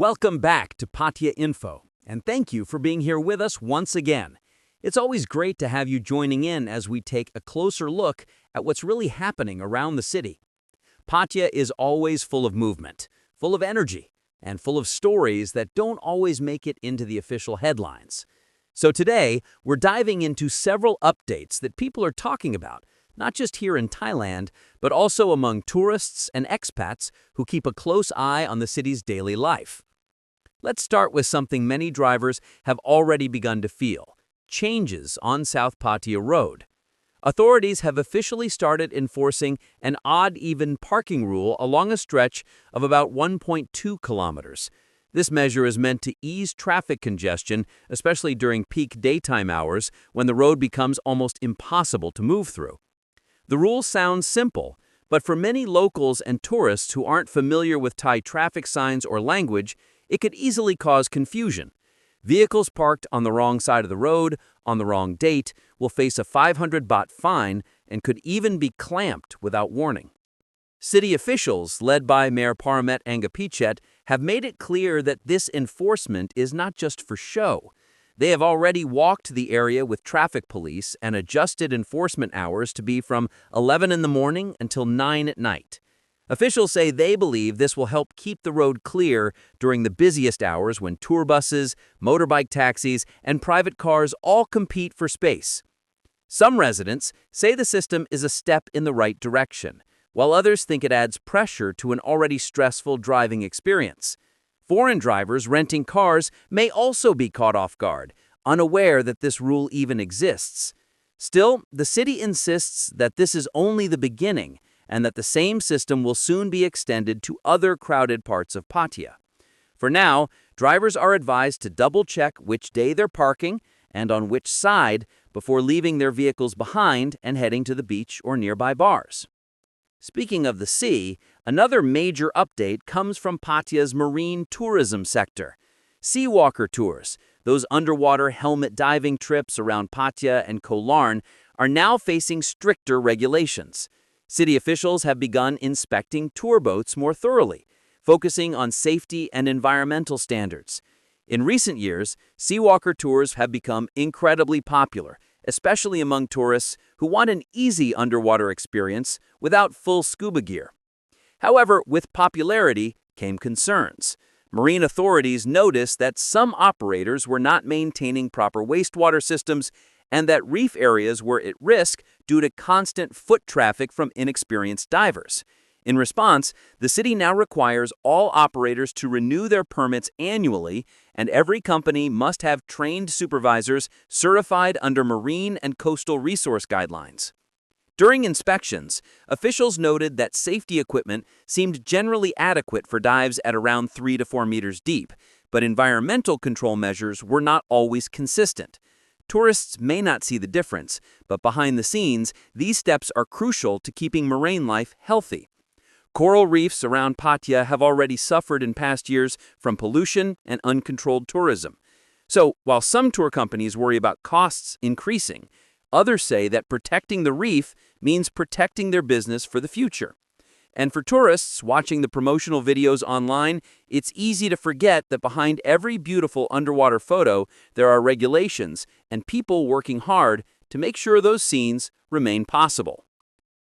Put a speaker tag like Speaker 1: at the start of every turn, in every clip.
Speaker 1: Welcome back to Pattaya Info, and thank you for being here with us once again. It's always great to have you joining in as we take a closer look at what's really happening around the city. Pattaya is always full of movement, full of energy, and full of stories that don't always make it into the official headlines. So today, we're diving into several updates that people are talking about, not just here in Thailand, but also among tourists and expats who keep a close eye on the city's daily life. Let's start with something many drivers have already begun to feel: changes on South Pattaya Road. Authorities have officially started enforcing an odd-even parking rule along a stretch of about 1.2 kilometers. This measure is meant to ease traffic congestion, especially during peak daytime hours when the road becomes almost impossible to move through. The rule sounds simple, but for many locals and tourists who aren't familiar with Thai traffic signs or language, it could easily cause confusion. Vehicles parked on the wrong side of the road on the wrong date will face a 500 baht fine and could even be clamped without warning. City officials, led by Mayor Paramet Angapichet, have made it clear that this enforcement is not just for show. They have already walked the area with traffic police and adjusted enforcement hours to be from 11 in the morning until 9 at night. Officials say they believe this will help keep the road clear during the busiest hours when tour buses, motorbike taxis, and private cars all compete for space. Some residents say the system is a step in the right direction, while others think it adds pressure to an already stressful driving experience. Foreign drivers renting cars may also be caught off guard, unaware that this rule even exists. Still, the city insists that this is only the beginning and that the same system will soon be extended to other crowded parts of Pattaya. For now, drivers are advised to double-check which day they're parking and on which side before leaving their vehicles behind and heading to the beach or nearby bars. Speaking of the sea, another major update comes from Pattaya's marine tourism sector. Seawalker tours, those underwater helmet diving trips around Pattaya and Koh Larn, are now facing stricter regulations. City officials have begun inspecting tour boats more thoroughly, focusing on safety and environmental standards. In recent years, seawalker tours have become incredibly popular, especially among tourists who want an easy underwater experience without full scuba gear. However, with popularity came concerns. Marine authorities noticed that some operators were not maintaining proper wastewater systems and that reef areas were at risk due to constant foot traffic from inexperienced divers. In response, the city now requires all operators to renew their permits annually, and every company must have trained supervisors certified under marine and coastal resource guidelines. During inspections, officials noted that safety equipment seemed generally adequate for dives at around 3 to 4 meters deep, but environmental control measures were not always consistent. Tourists may not see the difference, but behind the scenes, these steps are crucial to keeping marine life healthy. Coral reefs around Pattaya have already suffered in past years from pollution and uncontrolled tourism. So, while some tour companies worry about costs increasing, others say that protecting the reef means protecting their business for the future. And for tourists watching the promotional videos online, it's easy to forget that behind every beautiful underwater photo, there are regulations and people working hard to make sure those scenes remain possible.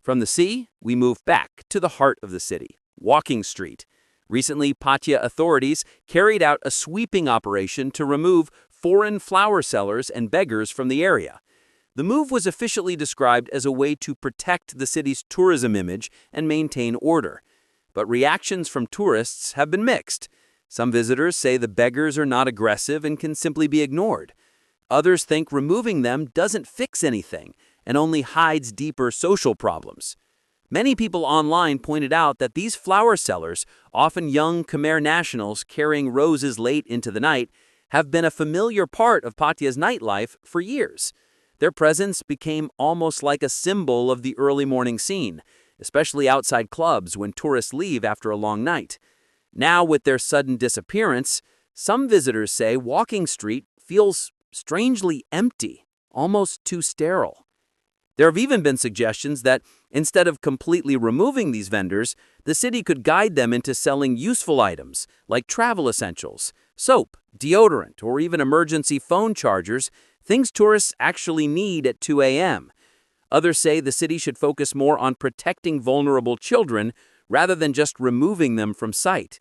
Speaker 1: From the sea, we move back to the heart of the city, Walking Street. Recently, Pattaya authorities carried out a sweeping operation to remove foreign flower sellers and beggars from the area. The move was officially described as a way to protect the city's tourism image and maintain order. But reactions from tourists have been mixed. Some visitors say the beggars are not aggressive and can simply be ignored. Others think removing them doesn't fix anything and only hides deeper social problems. Many people online pointed out that these flower sellers, often young Khmer nationals carrying roses late into the night, have been a familiar part of Pattaya's nightlife for years. Their presence became almost like a symbol of the early morning scene, especially outside clubs when tourists leave after a long night. Now, with their sudden disappearance, some visitors say Walking Street feels strangely empty, almost too sterile. There have even been suggestions that instead of completely removing these vendors, the city could guide them into selling useful items like travel essentials, soap, deodorant, or even emergency phone chargers, things tourists actually need at 2 a.m. Others say the city should focus more on protecting vulnerable children rather than just removing them from sight.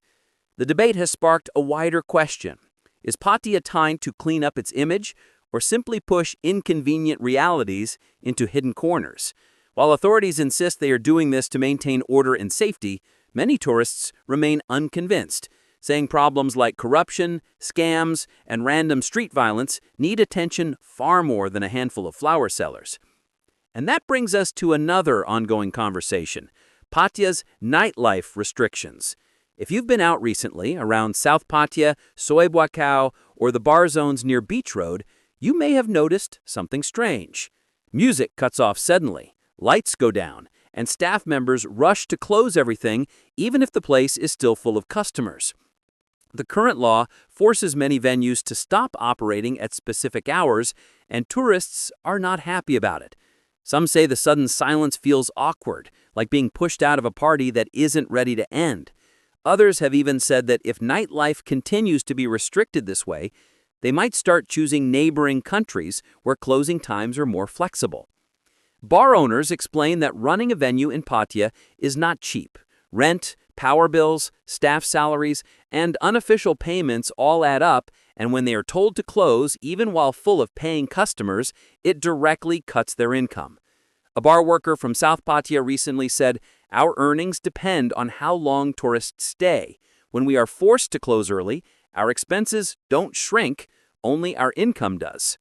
Speaker 1: The debate has sparked a wider question. Is Pattaya trying to clean up its image or simply push inconvenient realities into hidden corners? While authorities insist they are doing this to maintain order and safety, many tourists remain unconvinced, saying problems like corruption, scams, and random street violence need attention far more than a handful of flower sellers. And that brings us to another ongoing conversation, Pattaya's nightlife restrictions. If you've been out recently around South Pattaya, Soy Buakau, or the bar zones near Beach Road, you may have noticed something strange. Music cuts off suddenly, lights go down, and staff members rush to close everything even if the place is still full of customers. The current law forces many venues to stop operating at specific hours, and tourists are not happy about it. Some say the sudden silence feels awkward, like being pushed out of a party that isn't ready to end. Others have even said that if nightlife continues to be restricted this way, they might start choosing neighboring countries where closing times are more flexible. Bar owners explain that running a venue in Pattaya is not cheap. Rent, power bills, staff salaries, and unofficial payments all add up, and when they are told to close, even while full of paying customers, it directly cuts their income. A bar worker from South Pattaya recently said, "Our earnings depend on how long tourists stay. When we are forced to close early, our expenses don't shrink, only our income does."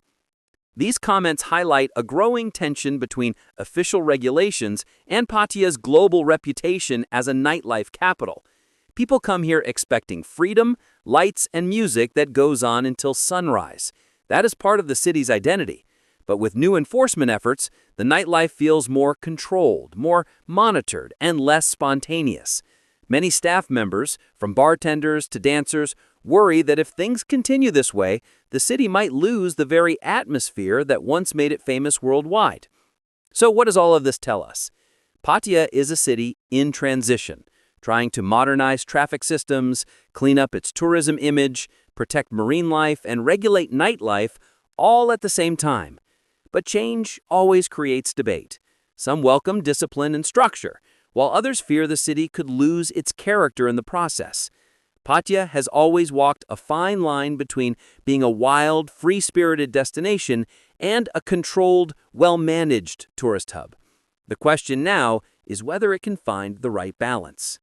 Speaker 1: These comments highlight a growing tension between official regulations and Pattaya's global reputation as a nightlife capital. People come here expecting freedom, lights, and music that goes on until sunrise. That is part of the city's identity. But with new enforcement efforts, the nightlife feels more controlled, more monitored, and less spontaneous. Many staff members, from bartenders to dancers, worry that if things continue this way, the city might lose the very atmosphere that once made it famous worldwide. So what does all of this tell us? Pattaya is a city in transition, trying to modernize traffic systems, clean up its tourism image, protect marine life, and regulate nightlife, all at the same time. But change always creates debate. Some welcome discipline and structure, while others fear the city could lose its character in the process. Pattaya has always walked a fine line between being a wild, free-spirited destination and a controlled, well-managed tourist hub. The question now is whether it can find the right balance.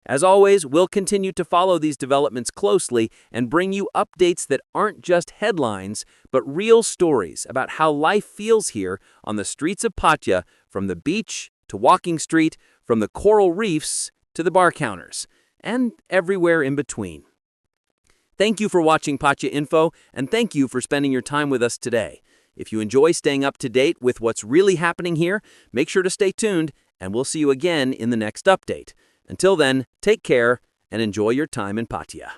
Speaker 1: As always, we'll continue to follow these developments closely and bring you updates that aren't just headlines, but real stories about how life feels here on the streets of Pattaya, from the beach to Walking Street, from the coral reefs to the bar counters, and everywhere in between. Thank you for watching Pattaya Info, and thank you for spending your time with us today. If you enjoy staying up to date with what's really happening here, make sure to stay tuned, and we'll see you again in the next update. Until then, take care and enjoy your time in Pattaya.